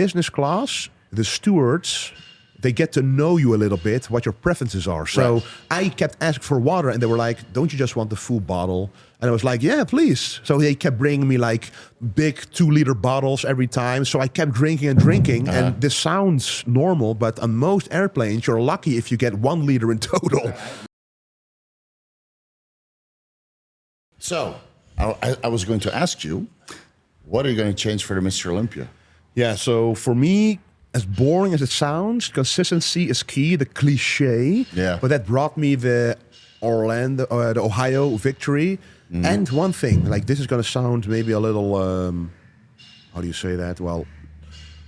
business class, the stewards, they get to know you a little bit, what your preferences are. So I kept asking for water, and they were like, don't you just want the full bottle? And I was like, yeah, please. So they kept bringing me like big 2-liter bottles every time. So I kept drinking and drinking. And this sounds normal, but on most airplanes, you're lucky if you get 1 liter in total. So I was going to ask you, what are you going to change for the Mr. Olympia? Yeah, so for me, as boring as it sounds, consistency is key, the cliche. Yeah. But that brought me the the Ohio victory. And one thing, like this is going to sound maybe a little, how do you say that? Well,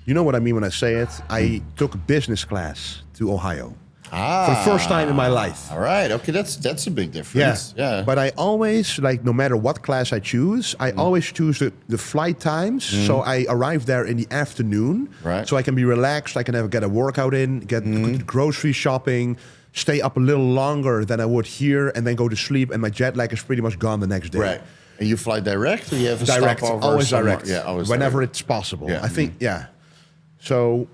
you know what I mean when I say it. I took business class to Ohio. For the first time in my life. All right. Okay, that's a big difference. Yeah. But I always, like, no matter what class I choose, I always choose the flight times. So I arrive there in the afternoon. Right. So I can be relaxed. I can get a workout in, get grocery shopping, stay up a little longer than I would here, and then go to sleep. And my jet lag is pretty much gone the next day. Right. And you fly direct, or you have a Direct, stopover? always somewhere? direct. Yeah, always whenever direct. it's possible. Yeah. I think, So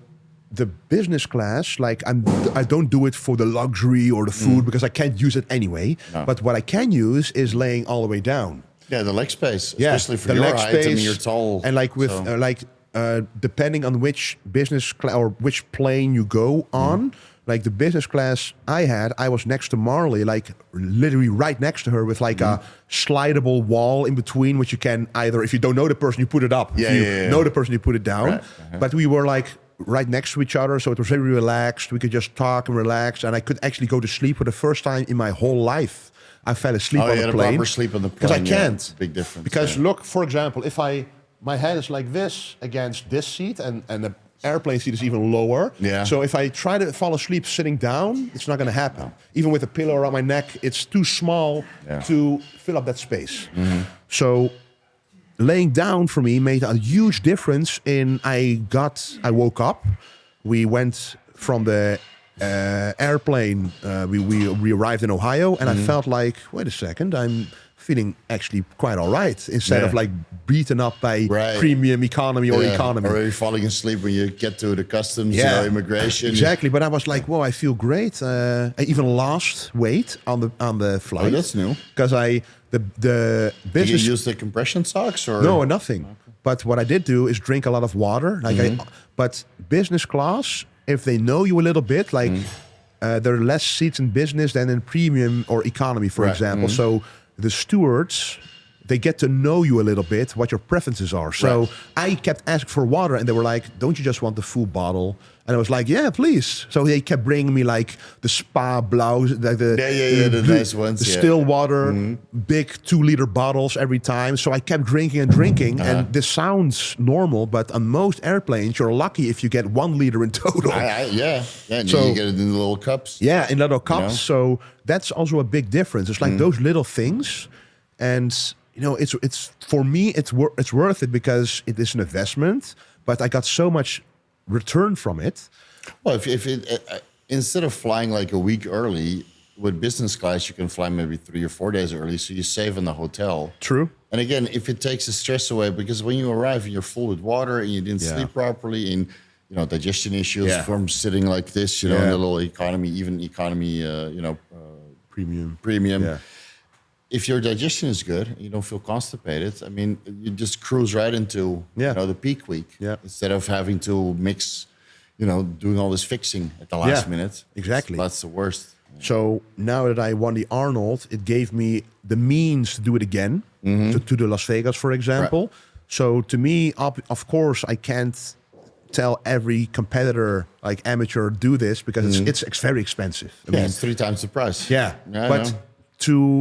the business class, like I don't do it for the luxury or the food because I can't use it anyway. No. But what I can use is laying all the way down. Yeah, the leg space, especially for the your leg height. space, I mean, you're tall. And like with depending on which business or which plane you go on. Like the business class I had, I was next to Marley, like literally right next to her with like a slidable wall in between, which you can either, if you don't know the person, you put it up. If you know the person, you put it down. Right. But we were like right next to each other, so it was very relaxed. We could just talk and relax, and I could actually go to sleep for the first time in my whole life. I fell asleep on the plane. Proper sleep on the plane. Because I can't. Big difference. Because look, for example, if my head is like this against this seat, and the airplane seat is even lower. Yeah. So if I try to fall asleep sitting down, it's not going to happen. Even with a pillow around my neck, it's too small to fill up that space. So laying down for me made a huge difference in I woke up. We went from the airplane. We arrived in Ohio, and I felt like, wait a second, I'm feeling actually quite all right instead of like beaten up by premium economy or economy. Or you're falling asleep when you get to the customs, immigration. Exactly, but I was like, whoa, I feel great. I even lost weight on the flight. Oh, that's new. Because the business. Did you use the compression socks or no, nothing. Okay. But what I did do is drink a lot of water. Like but business class, if they know you a little bit, like there are less seats in business than in premium or economy, for example. So the stewards, they get to know you a little bit, what your preferences are. So I kept asking for water, and they were like, don't you just want the full bottle? And I was like, yeah, please. So they kept bringing me like the spa blouse, like the nice ones, the still water, big 2-liter bottles every time. So I kept drinking and drinking. And this sounds normal, but on most airplanes, you're lucky if you get 1 liter in total. And so, you get it in the little cups. Yeah, in little cups. You know? So that's also a big difference. It's like those little things. And you know, it's for me, it's worth it because it is an investment. But I got so much return from it. Well, if instead of flying like a week early with business class, you can fly maybe 3 or 4 days early, so you save in the hotel. True. And again, if it takes the stress away, because when you arrive and you're full with water and you didn't sleep properly, and you know digestion issues from sitting like this, you know, in the little economy, even economy, premium. Yeah. If your digestion is good, and you don't feel constipated. I mean, you just cruise right into the peak week instead of having to mix, doing all this fixing at the last minute. Exactly, that's the worst. So now that I won the Arnold, it gave me the means to do it again, to the Las Vegas, for example. Right. So to me, of course, I can't tell every competitor, like amateur, do this because it's very expensive. I mean, it's 3 times the price. Yeah, but.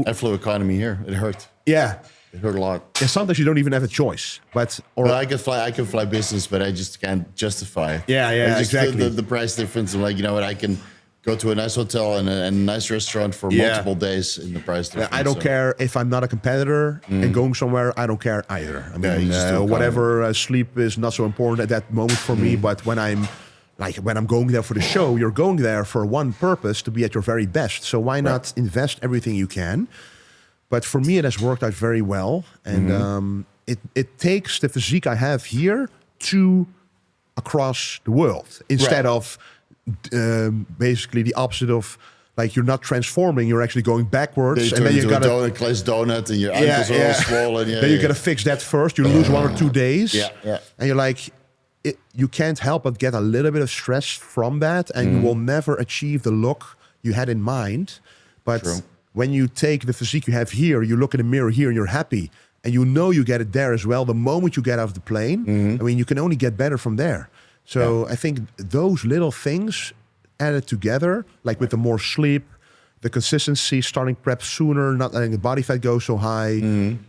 I flew economy here. It hurt. Yeah, it hurt a lot. And sometimes you don't even have a choice. But I can fly business, but I just can't justify. Yeah, exactly. The price difference. I'm like, you know what? I can go to a nice hotel and a nice restaurant for multiple days in the price difference. I don't care if I'm not a competitor and going somewhere. I don't care either. I mean, whatever sleep is not so important at that moment for me. But when I'm going there for the show, you're going there for one purpose, to be at your very best. So why not invest everything you can? But for me, it has worked out very well. And it takes the physique I have here to across the world instead of basically the opposite of like you're not transforming, you're actually going backwards, and then you got a glazed donut and your ankles are all swollen. Then you got to fix that first. You lose 1 or 2 days, and you're like, you can't help but get a little bit of stress from that, and you will never achieve the look you had in mind. But when you take the physique you have here, you look in the mirror here, and you're happy, and you know you get it there as well. The moment you get off the plane, I mean, you can only get better from there. So I think those little things added together, like with the more sleep, the consistency, starting prep sooner, not letting the body fat go so high,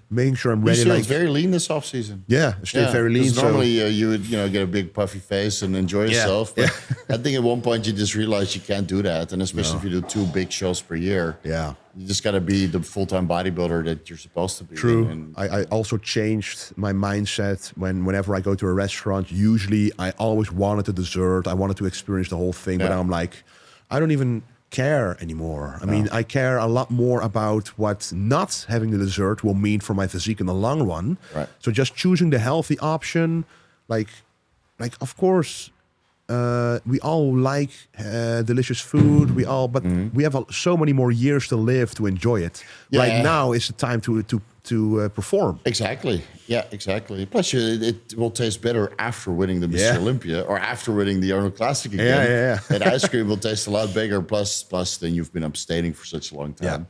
making sure I'm ready. You're still very lean this off season. Yeah, still very lean. So normally you would get a big puffy face and enjoy yourself. But I think at one point you just realize you can't do that, and especially if you do 2 big shows per year. You just got to be the full-time bodybuilder that you're supposed to be. True. And I also changed my mindset whenever I go to a restaurant. Usually I always wanted a dessert. I wanted to experience the whole thing. But now I'm like, I don't even care anymore. I mean, I care a lot more about what not having the dessert will mean for my physique in the long run. So just choosing the healthy option, like of course, we all like delicious food. But we have so many more years to live to enjoy it. Right now is the time to perform. Exactly. Yeah, exactly. Plus, it will taste better after winning the Mr. Olympia or after winning the Arnold Classic again. And ice cream will taste a lot bigger. Plus, then you've been abstaining for such a long time.